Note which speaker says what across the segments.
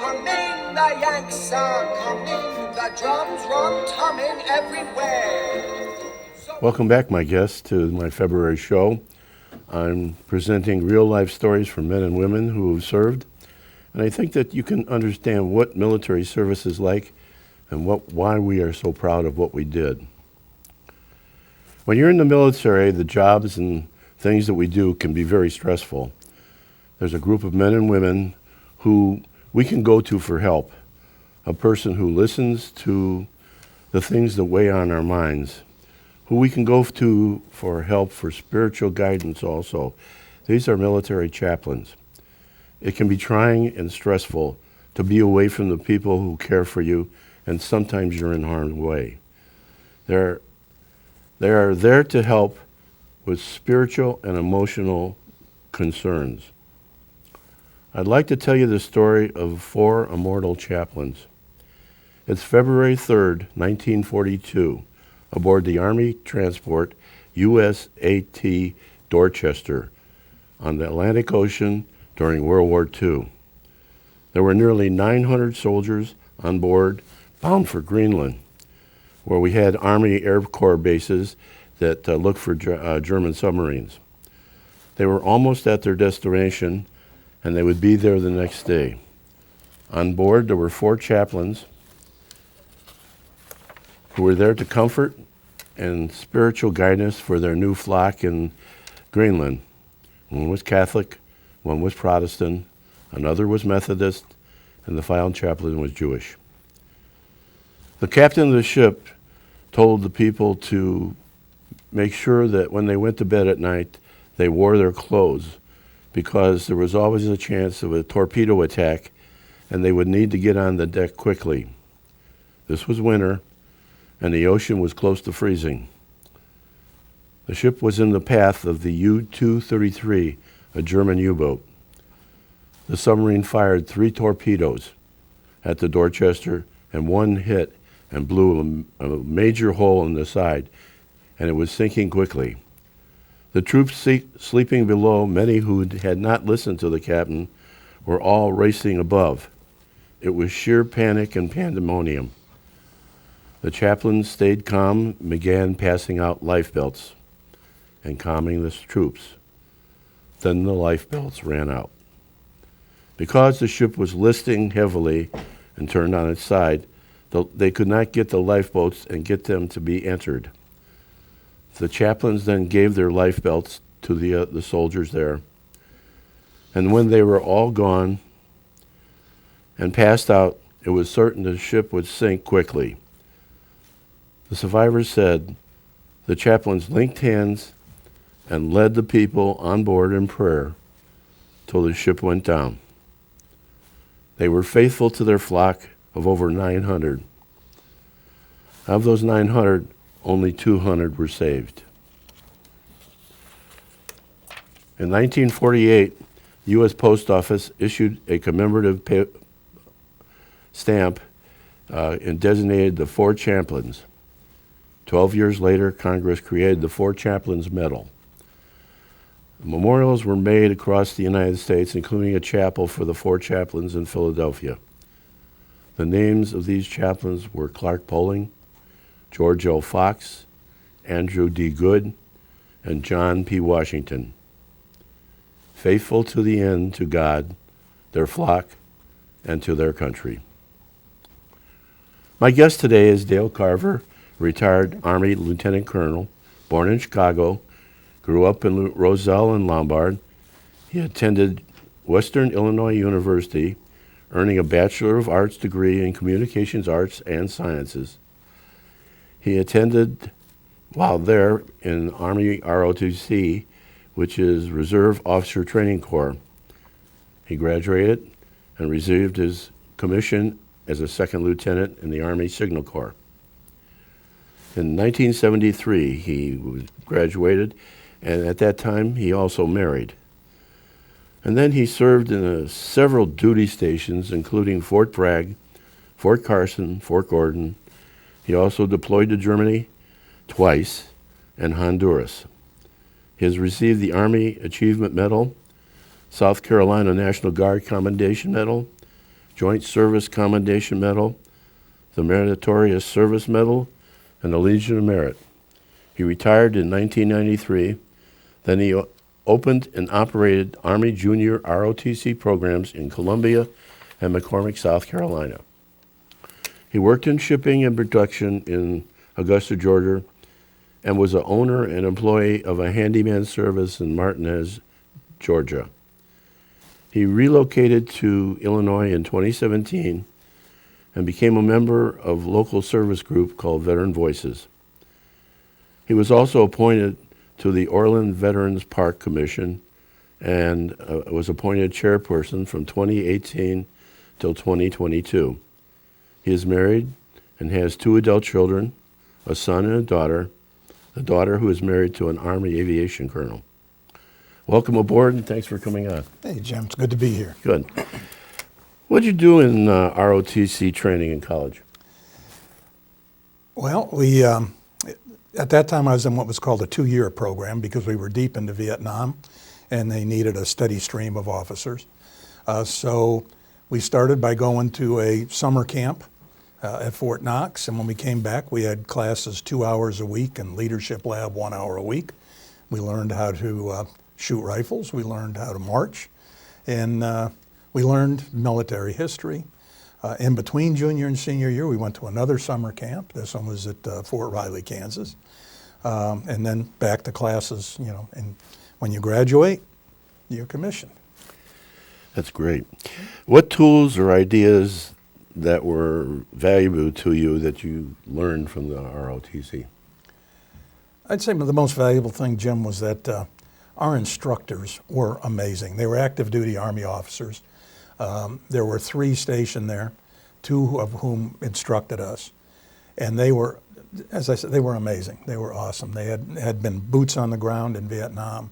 Speaker 1: coming, the Yanks are coming, the drums rum-tumming everywhere.
Speaker 2: Welcome back, my guests, to my February show. I'm presenting real-life stories from men and women who have served, and I think that you can understand what military service is like and why we are so proud of what we did. When you're in the military, the jobs and things that we do can be very stressful. There's a group of men and women who we can go to for help, a person who listens to the things that weigh on our minds, who we can go to for help, for spiritual guidance also. These are military chaplains. It can be trying and stressful to be away from the people who care for you, and sometimes you're in harm's way. They are there to help with spiritual and emotional concerns. I'd like to tell you the story of 4 immortal chaplains. It's February 3rd, 1942, aboard the Army transport USAT Dorchester on the Atlantic Ocean during World War II. There were nearly 900 soldiers on board, bound for Greenland, where we had Army Air Corps bases that looked for German submarines. They were almost at their destination, and they would be there the next day. On board, there were 4 chaplains who were there to comfort and spiritual guidance for their new flock in Greenland. One was Catholic, one was Protestant, another was Methodist, and the final chaplain was Jewish. The captain of the ship told the people to make sure that when they went to bed at night, they wore their clothes, because there was always a chance of a torpedo attack, and they would need to get on the deck quickly. This was winter, and the ocean was close to freezing. The ship was in the path of the U-233, a German U-boat. The submarine fired 3 torpedoes at the Dorchester, and one hit and blew a major hole in the side, and it was sinking quickly. The troops sleeping below, many who had not listened to the captain, were all racing above. It was sheer panic and pandemonium. The chaplain stayed calm, began passing out life belts and calming the troops. Then the life belts ran out. Because the ship was listing heavily and turned on its side, they could not get the lifeboats and get them to be entered. The chaplains then gave their life belts to the soldiers there. And when they were all gone and passed out, it was certain the ship would sink quickly. The survivors said the chaplains linked hands and led the people on board in prayer till the ship went down. They were faithful to their flock of over 900. Of those 900, only 200 were saved. In 1948, the U.S. Post Office issued a commemorative stamp and designated the 4 chaplains. 12 years later, Congress created the 4 Chaplains Medal. Memorials were made across the United States, including a chapel for the 4 chaplains in Philadelphia. The names of these chaplains were Clark Poling, George L. Fox, Andrew D. Good, and John P. Washington. Faithful to the end to God, their flock, and to their country. My guest today is Dale Carver, retired Army Lieutenant Colonel, born in Chicago, grew up in Roselle and Lombard. He attended Western Illinois University, earning a Bachelor of Arts degree in Communications Arts and Sciences. He attended, while there, in Army ROTC, which is Reserve Officer Training Corps. He graduated and received his commission as a 2nd lieutenant in the Army Signal Corps. In 1973, he graduated, and at that time, he also married. And then he served in several duty stations, including Fort Bragg, Fort Carson, Fort Gordon. He also deployed to Germany twice and Honduras. He has received the Army Achievement Medal, South Carolina National Guard Commendation Medal, Joint Service Commendation Medal, the Meritorious Service Medal, and the Legion of Merit. He retired in 1993. Then he opened and operated Army Junior ROTC programs in Columbia and McCormick, South Carolina. He worked in shipping and production in Augusta, Georgia, and was the owner and employee of a handyman service in Martinez, Georgia. He relocated to Illinois in 2017 and became a member of a local service group called Veteran Voices. He was also appointed to the Orland Veterans Park Commission and was appointed chairperson from 2018 till 2022. He is married and has 2 adult children, a son and a daughter who is married to an Army aviation colonel. Welcome aboard, and thanks for coming on.
Speaker 3: Hey, Jim, it's good to be here.
Speaker 2: Good. What did you do in ROTC training in college?
Speaker 3: Well, at that time I was in what was called a 2-year program because we were deep into Vietnam and they needed a steady stream of officers. So we started by going to a summer camp at Fort Knox, and when we came back we had classes 2 hours a week and leadership lab 1 hour a week. We learned how to shoot rifles, we learned how to march, and we learned military history. In between junior and senior year, we went to another summer camp. This one was at Fort Riley, Kansas. And then back to classes, and when you graduate, you're commissioned.
Speaker 2: That's great. What tools or ideas that were valuable to you that you learned from the ROTC?
Speaker 3: I'd say the most valuable thing, Jim, was that our instructors were amazing. They were active duty Army officers. There were 3 stationed there, 2 of whom instructed us. And they were, as I said, they were amazing. They were awesome. They had been boots on the ground in Vietnam.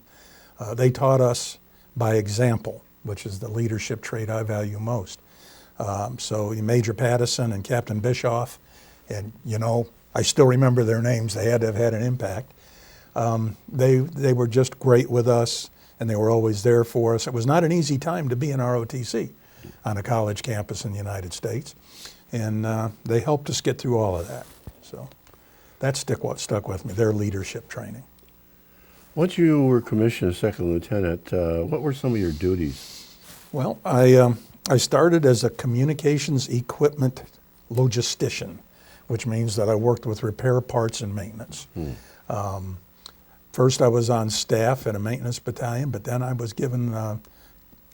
Speaker 3: They taught us by example, which is the leadership trait I value most. So Major Pattison and Captain Bischoff, and I still remember their names. They had to have had an impact. They were just great with us, and they were always there for us. It was not an easy time to be in ROTC on a college campus in the United States, and they helped us get through all of that. So that stuck with me, their leadership training.
Speaker 2: Once you were commissioned as second lieutenant, what were some of your duties?
Speaker 3: Well, I started as a communications equipment logistician, which means that I worked with repair parts and maintenance. First, I was on staff in a maintenance battalion, but then I was given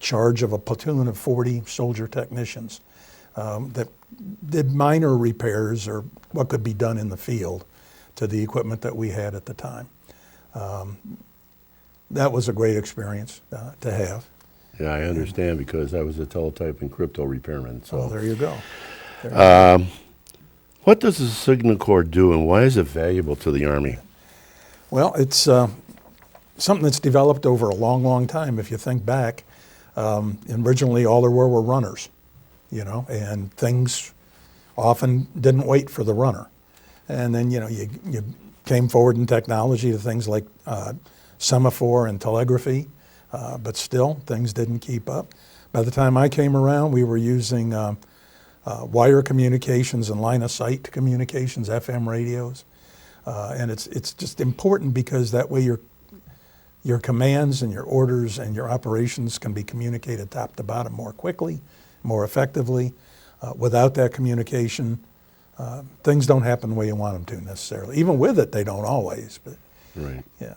Speaker 3: charge of a platoon of 40 soldier technicians that did minor repairs or what could be done in the field to the equipment that we had at the time. That was a great experience to have.
Speaker 2: Yeah, I understand because I was a teletype and crypto repairman. So.
Speaker 3: Oh, there you go.
Speaker 2: What does the Signal Corps do, and why is it valuable to the Army?
Speaker 3: Well, it's something that's developed over a long, long time. If you think back, originally all there were runners, and things often didn't wait for the runner. And then, you came forward in technology to things like semaphore and telegraphy, but still things didn't keep up. By the time I came around, we were using wire communications and line of sight communications, FM radios. And it's just important because that way your commands and your orders and your operations can be communicated top to bottom more quickly, more effectively. Without that communication, things don't happen the way you want them to necessarily. Even with it, they don't always. But
Speaker 2: Right.
Speaker 3: Yeah.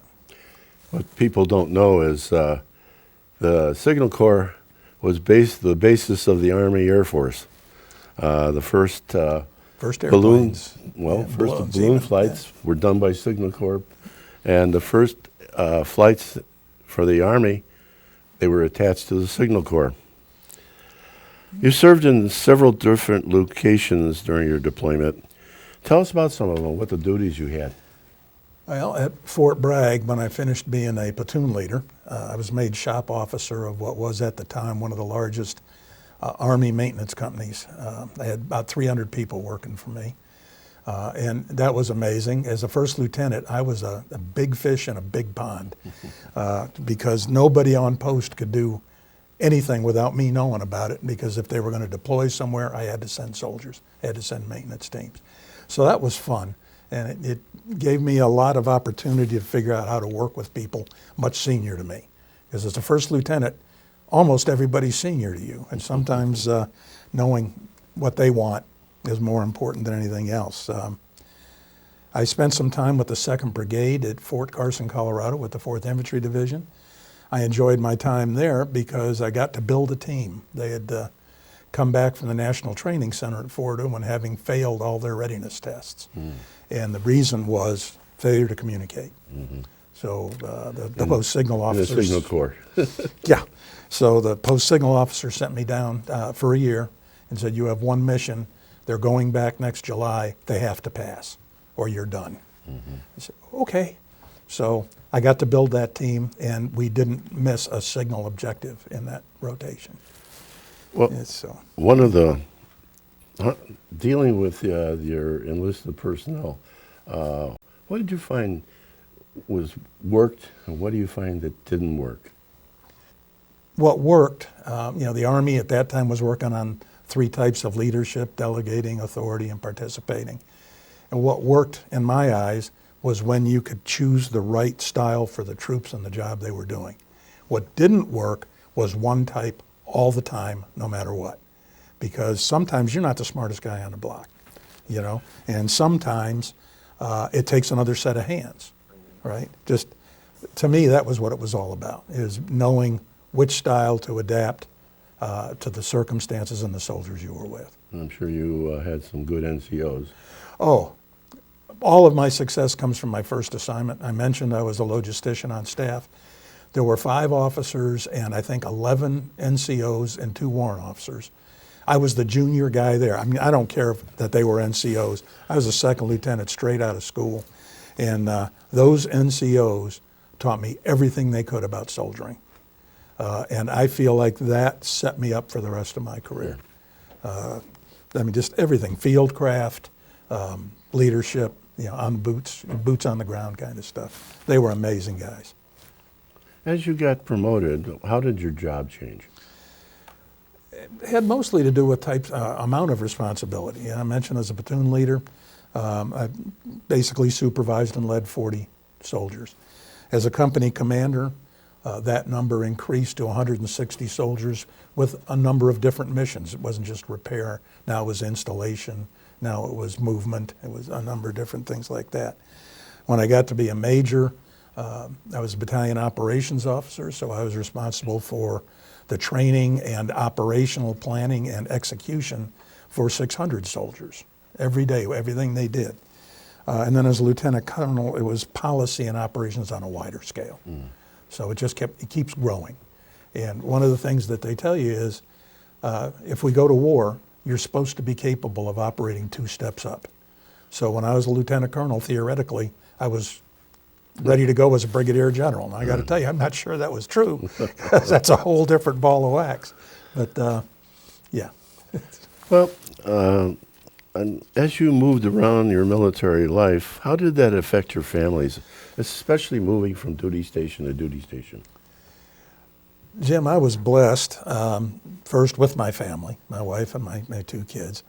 Speaker 2: What people don't know is the Signal Corps was the basis of the Army Air Force. The first
Speaker 3: airplanes.
Speaker 2: Balloon flights were done by Signal Corps, and the first flights for the Army, they were attached to the Signal Corps. You served in several different locations during your deployment. Tell us about some of them, what the duties you had.
Speaker 3: Well, at Fort Bragg, when I finished being a platoon leader, I was made shop officer of what was at the time one of the largest Army maintenance companies. I had about 300 people working for me. And that was amazing. As a first lieutenant, I was a big fish in a big pond because nobody on post could do anything without me knowing about it, because if they were going to deploy somewhere, I had to send soldiers, I had to send maintenance teams. So that was fun, and it gave me a lot of opportunity to figure out how to work with people much senior to me. Because as a first lieutenant, almost everybody's senior to you, and sometimes knowing what they want is more important than anything else. I spent some time with the 2nd Brigade at Fort Carson, Colorado with the 4th Infantry Division. I enjoyed my time there because I got to build a team. They had come back from the National Training Center at Fort Hood having failed all their readiness tests. And the reason was failure to communicate. So the post-signal officers...
Speaker 2: The Signal Corps.
Speaker 3: Yeah. So the post-signal officer sent me down for a year and said, you have one mission. They're going back next July. They have to pass, or you're done. I said, okay. So I got to build that team, and we didn't miss a signal objective in that rotation.
Speaker 2: Well, one of the, dealing with your enlisted personnel, what did you find was worked, and what do you find that didn't work?
Speaker 3: What worked, the Army at that time was working on 3 types of leadership: delegating, authority, and participating. And what worked in my eyes was when you could choose the right style for the troops and the job they were doing. What didn't work was one type all the time, no matter what. Because sometimes you're not the smartest guy on the block, and sometimes it takes another set of hands, right? Just, to me, that was what it was all about, is knowing which style to adapt to the circumstances and the soldiers you were with.
Speaker 2: I'm sure you had some good NCOs.
Speaker 3: Oh, all of my success comes from my first assignment. I mentioned I was a logistician on staff. There were 5 officers and I think 11 NCOs and 2 warrant officers. I was the junior guy there. I mean, I don't care that they were NCOs. I was a 2nd lieutenant straight out of school. And those NCOs taught me everything they could about soldiering. And I feel like that set me up for the rest of my career. Just everything, fieldcraft, leadership, on boots on the ground kind of stuff. They were amazing guys.
Speaker 2: As you got promoted, how did your job change?
Speaker 3: It had mostly to do with amount of responsibility. I mentioned as a platoon leader, I basically supervised and led 40 soldiers. As a company commander, that number increased to 160 soldiers with a number of different missions. It wasn't just repair. Now it was installation. Now it was movement. It was a number of different things like that. When I got to be a major, I was a battalion operations officer, so I was responsible for the training and operational planning and execution for 600 soldiers every day, everything they did. And then as a lieutenant colonel, it was policy and operations on a wider scale. So it keeps growing. And one of the things that they tell you is, if we go to war, you're supposed to be capable of operating 2 steps up. So when I was a lieutenant colonel, theoretically, I was ready to go as a brigadier general. And I got to tell you, I'm not sure that was true, because that's a whole different ball of wax. But yeah.
Speaker 2: Well, and as you moved around your military life, how did that affect your families, especially moving from duty station to duty station?
Speaker 3: Jim, I was blessed, first with my family, my wife and my 2 kids.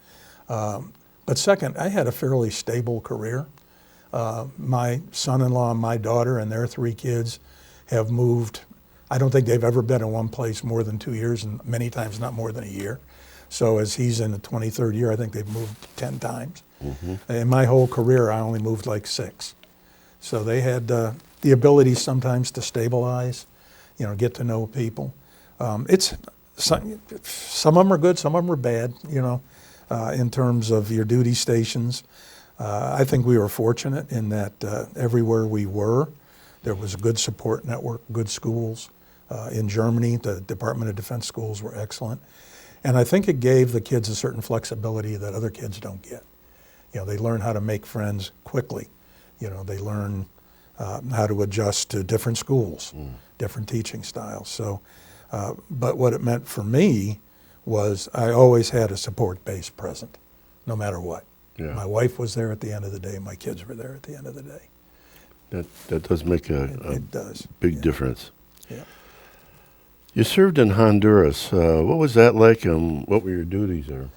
Speaker 3: But second, I had a fairly stable career. My son-in-law and my daughter and their 3 kids have moved. I don't think they've ever been in one place more than 2 years, and many times not more than a year. So as he's in the 23rd year, I think they've moved 10 times. In my whole career, I only moved like 6. So they had the ability sometimes to stabilize, get to know people. Some of them are good, some of them are bad, in terms of your duty stations. I think we were fortunate in that everywhere we were, there was a good support network, good schools. In Germany, the Department of Defense schools were excellent. And I think it gave the kids a certain flexibility that other kids don't get. They learn how to make friends quickly. They learn how to adjust to different schools, different teaching styles. So, but what it meant for me was I always had a support base present, no matter what. Yeah. My wife was there at the end of the day. My kids were there at the end of the day.
Speaker 2: That does make a big difference.
Speaker 3: Yeah.
Speaker 2: You served in Honduras. What was that like, and what were your duties there?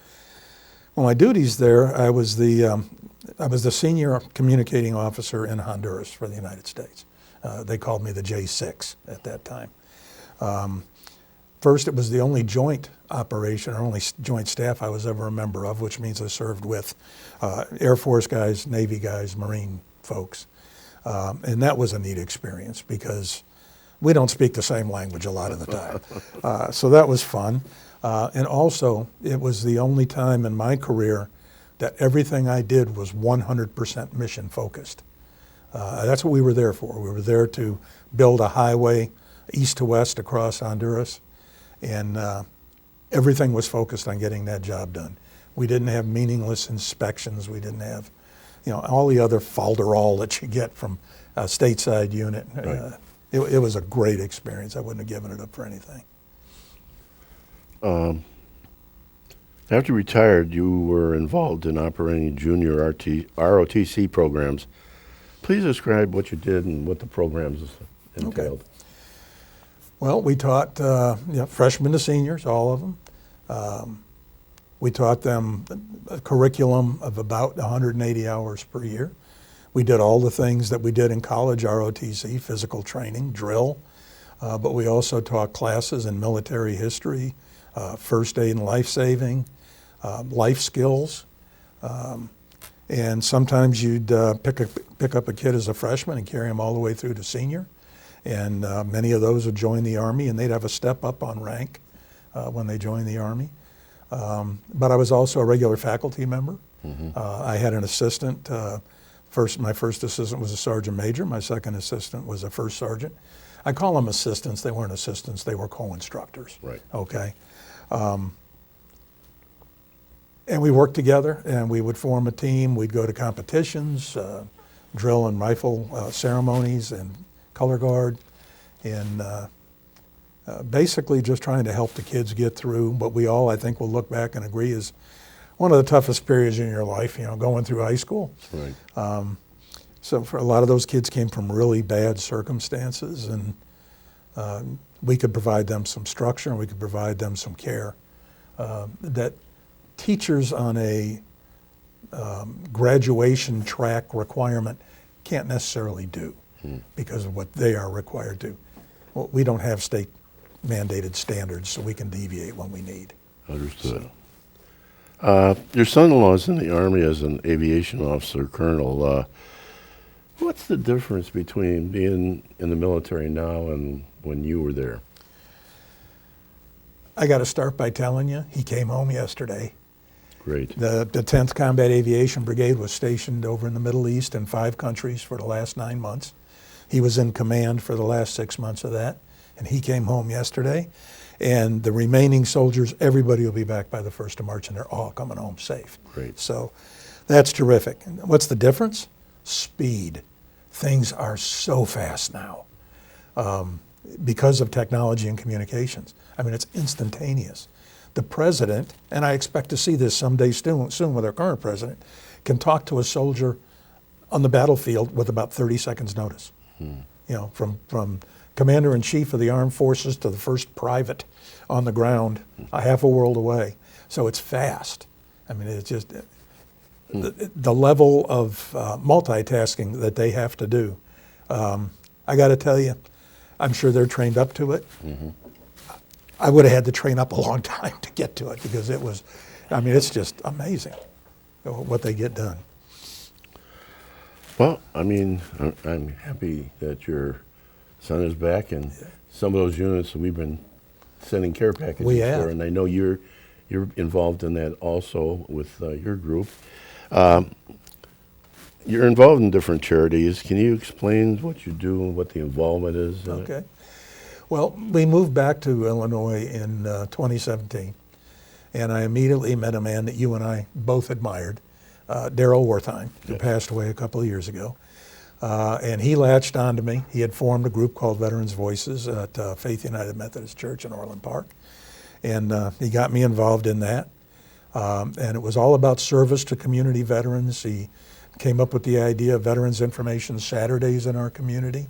Speaker 3: Well, my duties there, I was the senior communicating officer in Honduras for the United States. They called me the J6 at that time. First, it was the only joint operation or only joint staff I was ever a member of, which means I served with Air Force guys, Navy guys, Marine folks. And that was a neat experience because we don't speak the same language a lot of the time. So that was fun. And also, it was the only time in my career that everything I did was 100% mission focused. That's what we were there for. We were there to build a highway east to west across Honduras, and everything was focused on getting that job done. We didn't have meaningless inspections. We didn't have, all the other falderall that you get from a stateside unit.
Speaker 2: Right.
Speaker 3: It was a great experience. I wouldn't have given it up for anything.
Speaker 2: After you retired, you were involved in operating junior ROTC programs. Please describe what you did and what the programs entailed.
Speaker 3: Okay. Well, we taught freshmen to seniors, all of them. We taught them a curriculum of about 180 hours per year. We did all the things that we did in college, ROTC, physical training, drill, but we also taught classes in military history, first aid and life-saving, life skills. And sometimes you'd pick up a kid as a freshman and carry him all the way through to senior. And many of those would join the Army, and they'd have a step up on rank when they joined the Army. But I was also a regular faculty member. Mm-hmm. I had an assistant. My first assistant was a sergeant major. My second assistant was a first sergeant. I call them assistants. They weren't assistants. They were co-instructors.
Speaker 2: Right.
Speaker 3: Okay. And we worked together, and we would form a team. We'd go to competitions, drill and rifle ceremonies, and color guard, and basically just trying to help the kids get through what we all, I think, will look back and agree is one of the toughest periods in your life, going through high school.
Speaker 2: Right.
Speaker 3: So for a lot of those kids came from really bad circumstances, and we could provide them some structure and we could provide them some care that teachers on a graduation track requirement can't necessarily do because of what they are required to. Well, we don't have state mandated standards, so we can deviate when we need.
Speaker 2: Understood. Your son-in-law is in the Army as an aviation officer, colonel. What's the difference between being in the military now and when you were there?
Speaker 3: I got to start by telling you, he came home yesterday.
Speaker 2: Great.
Speaker 3: The 10th Combat Aviation Brigade was stationed over in the Middle East in 5 countries for the last 9 months. He was in command for the last 6 months of that, and he came home yesterday. And the remaining soldiers, everybody will be back by the 1st of March, and they're all coming home safe.
Speaker 2: Great.
Speaker 3: So that's terrific. What's the difference? Speed. Things are so fast now because of technology and communications. I mean, it's instantaneous. The president, and I expect to see this someday soon with our current president, can talk to a soldier on the battlefield with about 30 seconds notice. From Commander-in-Chief of the Armed Forces to the first private on the ground, a half a world away. So it's fast. I mean, it's just the level of multitasking that they have to do. I got to tell you, I'm sure they're trained up to it. Mm-hmm. I would have had to train up a long time to get to it because it's just amazing what they get done.
Speaker 2: Well, I'm happy that your son is back, and some of those units we've been sending care packages for, and I know you're involved in that also with your group. You're involved in different charities. Can you explain what you do and what the involvement is?
Speaker 3: Okay. Well, we moved back to Illinois in 2017, and I immediately met a man that you and I both admired, Darrell Wertheim, who passed away a couple of years ago. And he latched onto me. He had formed a group called Veterans Voices at Faith United Methodist Church in Orland Park. And he got me involved in that. And it was all about service to community veterans. He came up with the idea of Veterans Information Saturdays in our community.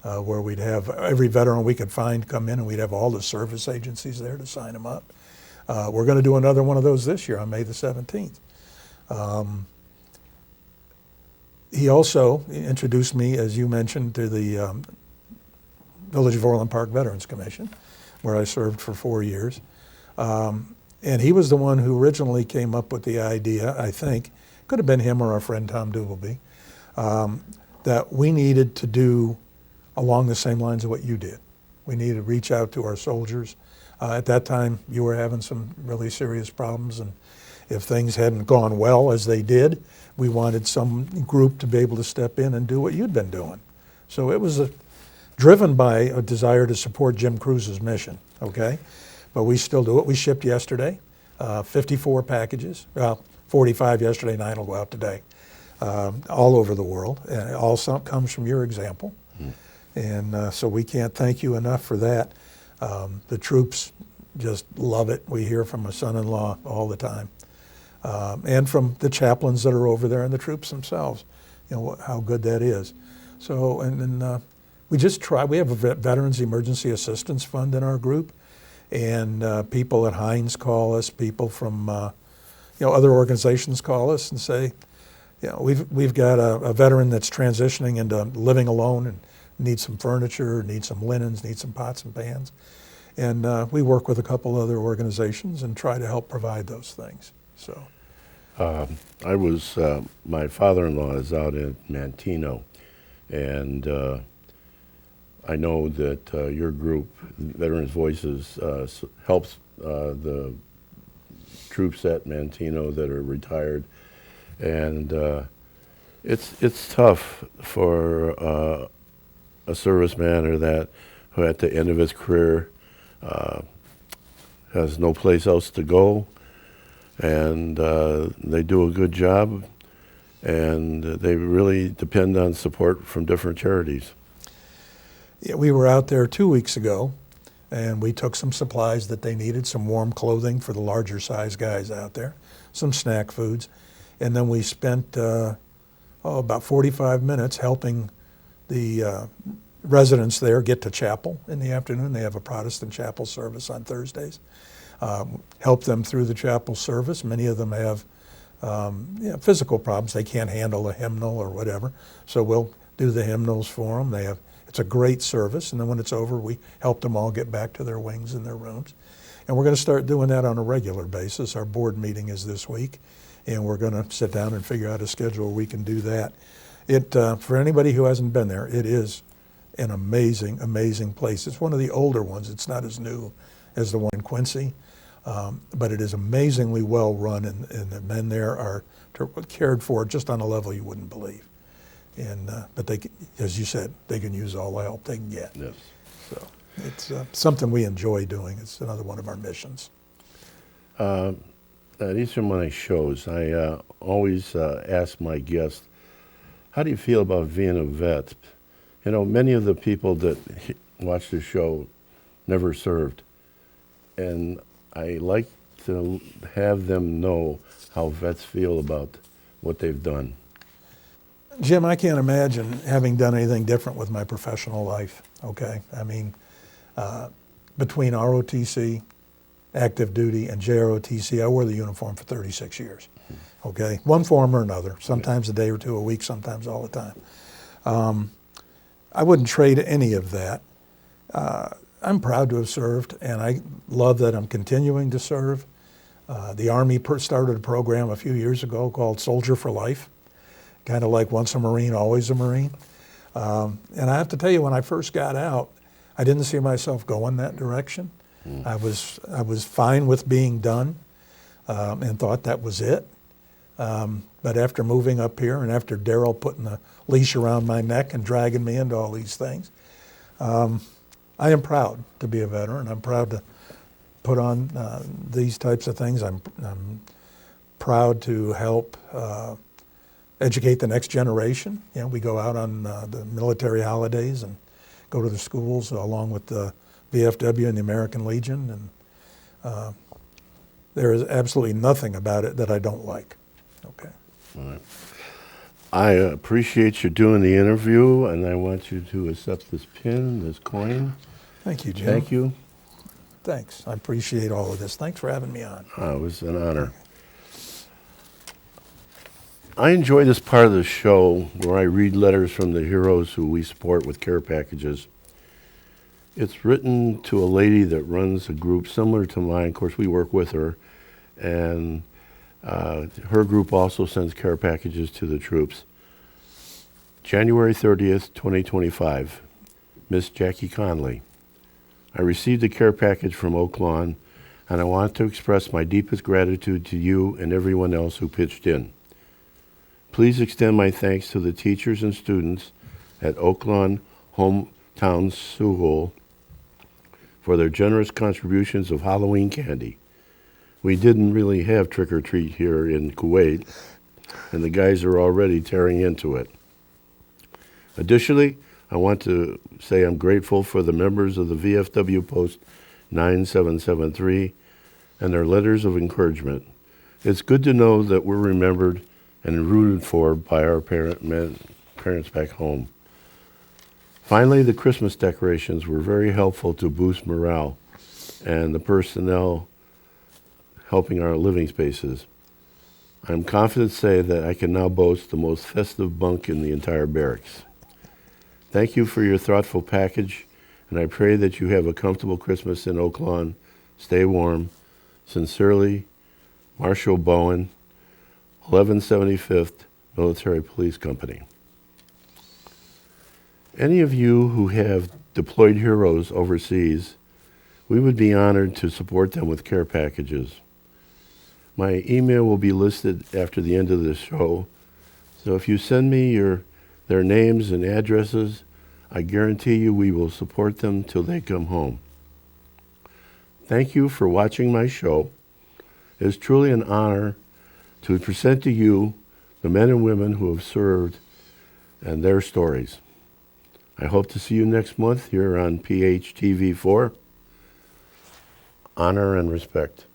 Speaker 3: where we'd have every veteran we could find come in, and we'd have all the service agencies there to sign them up. We're going to do another one of those this year on May the 17th. He also introduced me, as you mentioned, to the Village of Orland Park Veterans Commission, where I served for 4 years. And he was the one who originally came up with the idea, I think, could have been him or our friend Tom Duvelby, that we needed to do along the same lines of what you did. We needed to reach out to our soldiers. At that time, you were having some really serious problems, and if things hadn't gone well as they did, we wanted some group to be able to step in and do what you'd been doing. So it was driven by a desire to support Jim Kruse's mission, okay? But we still do it. We shipped yesterday, 54 packages, 45 yesterday, 9 will go out today, all over the world. And it all comes from your example. And so we can't thank you enough for that. The troops just love it. We hear from a son-in-law all the time. And from the chaplains that are over there and the troops themselves, you know, how good that is. So, and then we just try, we have a Veterans Emergency Assistance Fund in our group, and people at Heinz call us, people from, you know, other organizations call us and say, you know, we've got a veteran that's transitioning into living alone and needs some furniture, needs some linens, needs some pots and pans. And we work with a couple other organizations and try to help provide those things, so.
Speaker 2: My father-in-law is out in Manteno, and I know that your group, Veterans Voices, helps the troops at Manteno that are retired, and it's tough for a serviceman or that who at the end of his career has no place else to go, and they do a good job, and they really depend on support from different charities.
Speaker 3: Yeah, we were out there 2 weeks ago, and we took some supplies that they needed, some warm clothing for the larger size guys out there, some snack foods, and then we spent about 45 minutes helping the residents there get to chapel in the afternoon. They have a Protestant chapel service on Thursdays. Help them through the chapel service. Many of them have physical problems. They can't handle a hymnal or whatever, so we'll do the hymnals for them. It's a great service, and then when it's over, we help them all get back to their wings and their rooms. And we're going to start doing that on a regular basis. Our board meeting is this week, and we're going to sit down and figure out a schedule where we can do that. For anybody who hasn't been there, it is an amazing, amazing place. It's one of the older ones. It's not as new as the one in Quincy, but it is amazingly well run, and the men there are cared for just on a level you wouldn't believe. And but they, as you said, they can use all the help they can get.
Speaker 2: Yes.
Speaker 3: So it's something we enjoy doing. It's another one of our missions.
Speaker 2: These are my shows. I always ask my guests, how do you feel about being a vet? You know, many of the people that watch the show never served, and I like to have them know how vets feel about what they've done.
Speaker 3: Jim, I can't imagine having done anything different with my professional life, okay? I mean, between ROTC, active duty, and JROTC, I wore the uniform for 36 years, okay? One form or another, sometimes a day or two a week, sometimes all the time. I wouldn't trade any of that. I'm proud to have served, and I love that I'm continuing to serve. The Army started a program a few years ago called Soldier for Life, kind of like once a Marine, always a Marine. And I have to tell you, when I first got out, I didn't see myself going that direction. I was fine with being done and thought that was it. But after moving up here and after Darryl putting the leash around my neck and dragging me into all these things, I am proud to be a veteran. I'm proud to put on these types of things. I'm proud to help educate the next generation. You know, we go out on the military holidays and go to the schools along with the VFW and the American Legion, and there is absolutely nothing about it that I don't like. Okay.
Speaker 2: All right. I appreciate you doing the interview, and I want you to accept this pin, this coin.
Speaker 3: Thank you, Jim.
Speaker 2: Thank you.
Speaker 3: Thanks. I appreciate all of this. Thanks for having me on.
Speaker 2: It was an honor. I enjoy this part of the show where I read letters from the heroes who we support with care packages. It's written to a lady that runs a group similar to mine. Of course, we work with her, and her group also sends care packages to the troops. January 30th, 2025, Miss Jackie Conley. I received a care package from Oak Lawn, and I want to express my deepest gratitude to you and everyone else who pitched in. Please extend my thanks to the teachers and students at Oak Lawn Hometown School for their generous contributions of Halloween candy. We didn't really have trick-or-treat here in Kuwait, and the guys are already tearing into it. Additionally, I want to say I'm grateful for the members of the VFW Post 9773 and their letters of encouragement. It's good to know that we're remembered and rooted for by our parents back home. Finally, the Christmas decorations were very helpful to boost morale and the personnel helping our living spaces. I'm confident to say that I can now boast the most festive bunk in the entire barracks. Thank you for your thoughtful package, and I pray that you have a comfortable Christmas in Oak Lawn. Stay warm. Sincerely, Marshall Bowen, 1175th Military Police Company. Any of you who have deployed heroes overseas, we would be honored to support them with care packages. My email will be listed after the end of the show, so if you send me their names and addresses, I guarantee you we will support them till they come home. Thank you for watching my show. It is truly an honor to present to you the men and women who have served and their stories. I hope to see you next month here on PHTV4. Honor and respect.